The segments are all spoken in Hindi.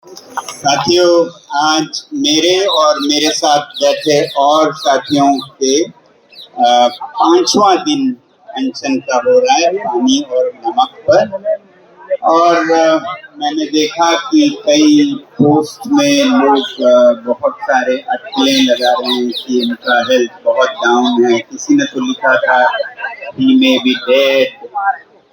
साथियों, आज मेरे और मेरे साथ बैठे और साथियों के पांचवा दिन अनशन का हो रहा है पानी और नमक पर। और मैंने देखा कि कई पोस्ट में लोग बहुत सारे अटकलें लगा रहे हैं कि इनका हेल्थ बहुत डाउन है। किसी ने तो लिखा था ही मे बी डेड।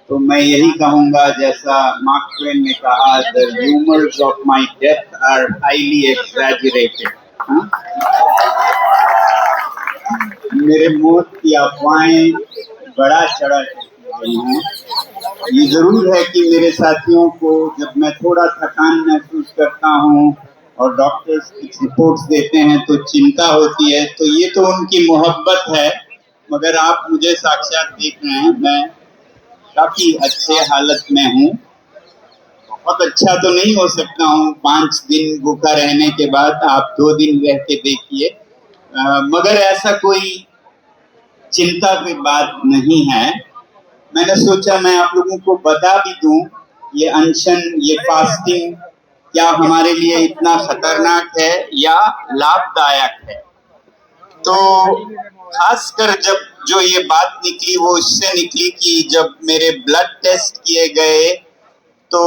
तो मैं यही कहूंगा, जैसा मार्क ट्वेन ने कहा, the rumours of my death are highly exaggerated. मेरे मौत की अफवाहें बड़ा चढ़ा गई हैं। ये जरूर है कि मेरे साथियों को जब मैं थोड़ा थकान महसूस करता हूँ और डॉक्टर्स कुछ रिपोर्ट्स देते हैं तो चिंता होती है। तो ये तो उनकी मोहब्बत है, मगर आप मुझे साक्षात देख रहे हैं, मैं काफी अच्छे हालत में हूँ। बहुत अच्छा तो नहीं हो सकता हूँ 5 दिन भूखा रहने के बाद, आप 2 दिन रह के देखिए। मगर ऐसा कोई चिंता की बात नहीं है। मैंने सोचा मैं आप लोगों को बता भी दूं, ये अनशन, ये फास्टिंग क्या हमारे लिए इतना खतरनाक है या लाभदायक है। तो खासकर जब जो ये बात निकली वो इससे निकली कि जब मेरे ब्लड टेस्ट किए गए तो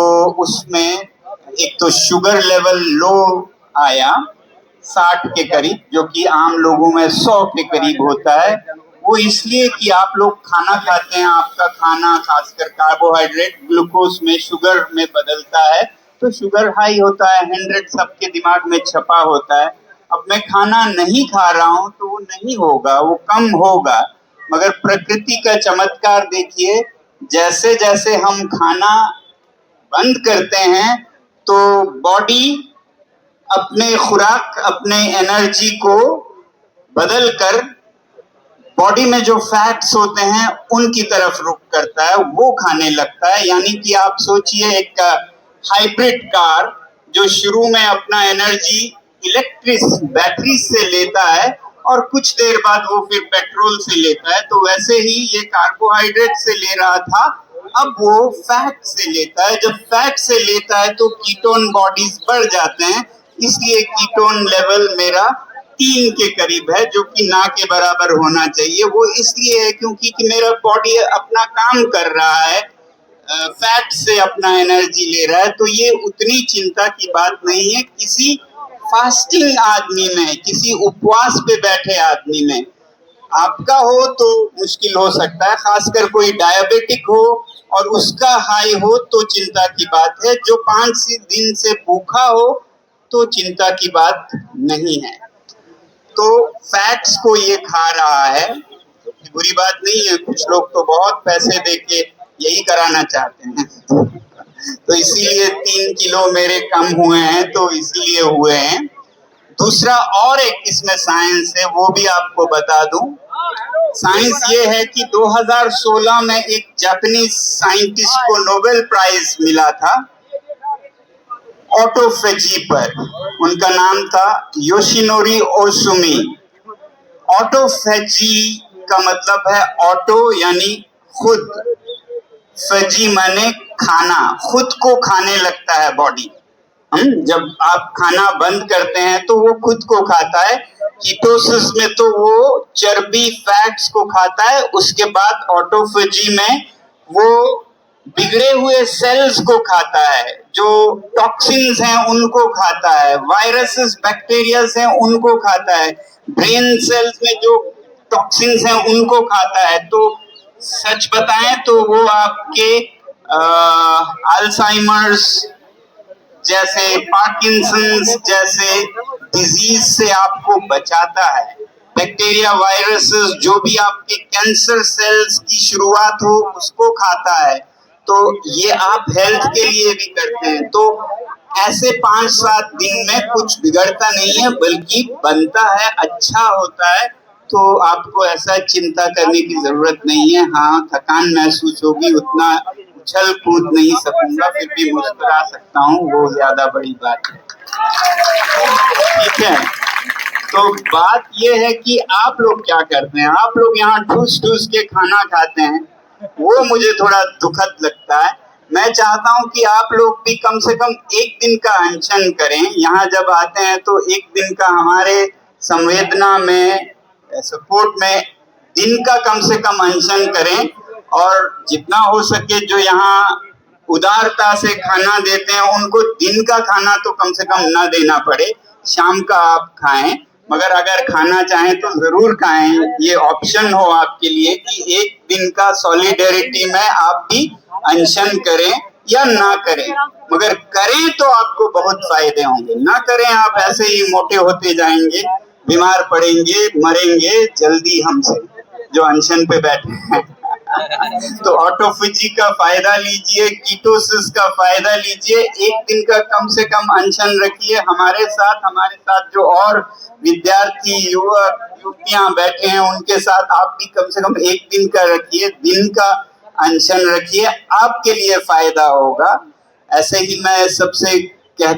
उसमें एक तो शुगर लेवल लो आया 60 के करीब, जो कि आम लोगों में 100 के करीब होता है। वो इसलिए कि आप लोग खाना खाते हैं, आपका खाना खासकर कार्बोहाइड्रेट ग्लूकोज में शुगर में बदलता है, तो शुगर हाई होता है, 100 सबके दिमाग में छपा होता है। अब मैं खाना नहीं खा रहा हूं तो वो नहीं होगा, वो कम होगा। मगर प्रकृति का चमत्कार देखिए, जैसे जैसे हम खाना बंद करते हैं तो बॉडी अपने खुराक, अपने एनर्जी को बदल कर बॉडी में जो फैट्स होते हैं उनकी तरफ रुख करता है, वो खाने लगता है। यानी कि आप सोचिए एक हाइब्रिड कार जो शुरू में अपना एनर्जी इलेक्ट्रिक बैटरी से लेता है और कुछ देर बाद वो फिर पेट्रोल से लेता है, तो वैसे ही ये कार्बोहाइड्रेट से ले रहा था, अब वो फैट से लेता है। जब फैट से लेता है तो कीटोन बॉडीज बढ़ जाते हैं, इसलिए कीटोन लेवल मेरा 3 के करीब है, जो कि ना के बराबर होना चाहिए। वो इसलिए है क्योंकि कि मेरा बॉडी अपना काम कर रहा है, फैट से अपना एनर्जी ले रहा है। तो ये उतनी चिंता की बात नहीं है किसी फास्टिंग आदमी में, किसी उपवास पे बैठे आदमी में। आपका हो तो मुश्किल हो सकता है, खासकर कोई डायबिटिक हो और उसका हाई हो तो चिंता की बात है। जो 5 दिन से भूखा हो तो चिंता की बात नहीं है। तो फैट्स को ये खा रहा है, बुरी बात नहीं है। कुछ लोग तो बहुत पैसे देके यही कराना चाहते हैं तो इसीलिए 3 किलो मेरे कम हुए हैं, तो इसीलिए हुए हैं। दूसरा और एक इसमें साइंस है, वो भी आपको बता दूं। साइंस ये है कि 2016 में एक जापानीज साइंटिस्ट को नोबेल प्राइज मिला था ऑटोफेजी पर। उनका नाम था योशिनोरी ओसुमी। ऑटोफेजी का मतलब है ऑटो यानी खुद, फेजी माने खाना, खुद को खाने लगता है बॉडी। जब आप खाना बंद करते हैं तो वो खुद को खाता है। कीटोसिस में तो वो चर्बी फैट्स को खाता है, उसके बाद ऑटोफेजी में वो बिगड़े हुए सेल्स को खाता है, जो टॉक्सिन्स हैं उनको खाता है, वायरसेस बैक्टीरियाज हैं उनको खाता है, ब्रेन सेल्स में जो टॉक्सिन्स हैं उनको खाता है। तो सच बताएं तो वो आपके अल्जाइमर्स जैसे, पार्किंसंस जैसे डिजीज से आपको बचाता है। बैक्टीरिया, वायरसेस, जो भी आपके कैंसर सेल्स की शुरुआत हो उसको खाता है। तो ये आप हेल्थ के लिए भी करते हैं। तो ऐसे 5-7 दिन में कुछ बिगड़ता नहीं है, बल्कि बनता है, अच्छा होता है। तो आपको ऐसा चिंता करने की जरूरत नहीं है। हाँ, थकान महसूस होगी, उतना उछल कूद नहीं सकूंगा, फिर भी मुस्कुरा सकता हूँ, वो ज्यादा बड़ी बात है। ठीक है, तो बात ये है कि आप लोग क्या करते हैं। आप लोग यहाँ ठूस ठूस के खाना खाते हैं, वो मुझे थोड़ा दुखद लगता है। मैं चाहता हूं कि आप लोग भी कम से कम एक दिन का अनशन करें। यहाँ जब आते हैं तो एक दिन का हमारे संवेदना में, सपोर्ट में दिन का कम से कम अनशन करें, और जितना हो सके जो यहाँ उदारता से खाना देते हैं उनको दिन का खाना तो कम से कम ना देना पड़े, शाम का आप खाएं। मगर अगर खाना चाहें तो जरूर खाएं, ये ऑप्शन हो आपके लिए कि एक दिन का सॉलिडेरिटी में आप भी अनशन करें या ना करें। मगर करें तो आपको बहुत फायदे होंगे, ना करें आप ऐसे ही मोटे होते जाएंगे, बीमार पड़ेंगे, मरेंगे जल्दी हमसे जो अनशन पे बैठे हैं। तो ऑटोफेजी का फायदा लीजिए, कीटोसिस का फायदा लीजिए, एक दिन का कम से कम अनशन रखिए। हमारे साथ जो और विद्यार्थी युवक युवतियां बैठे हैं उनके साथ आप भी कम से कम एक दिन का रखिए, दिन का अनशन रखिए, आपके लिए फायदा होगा। ऐसे ही मैं सबसे कहता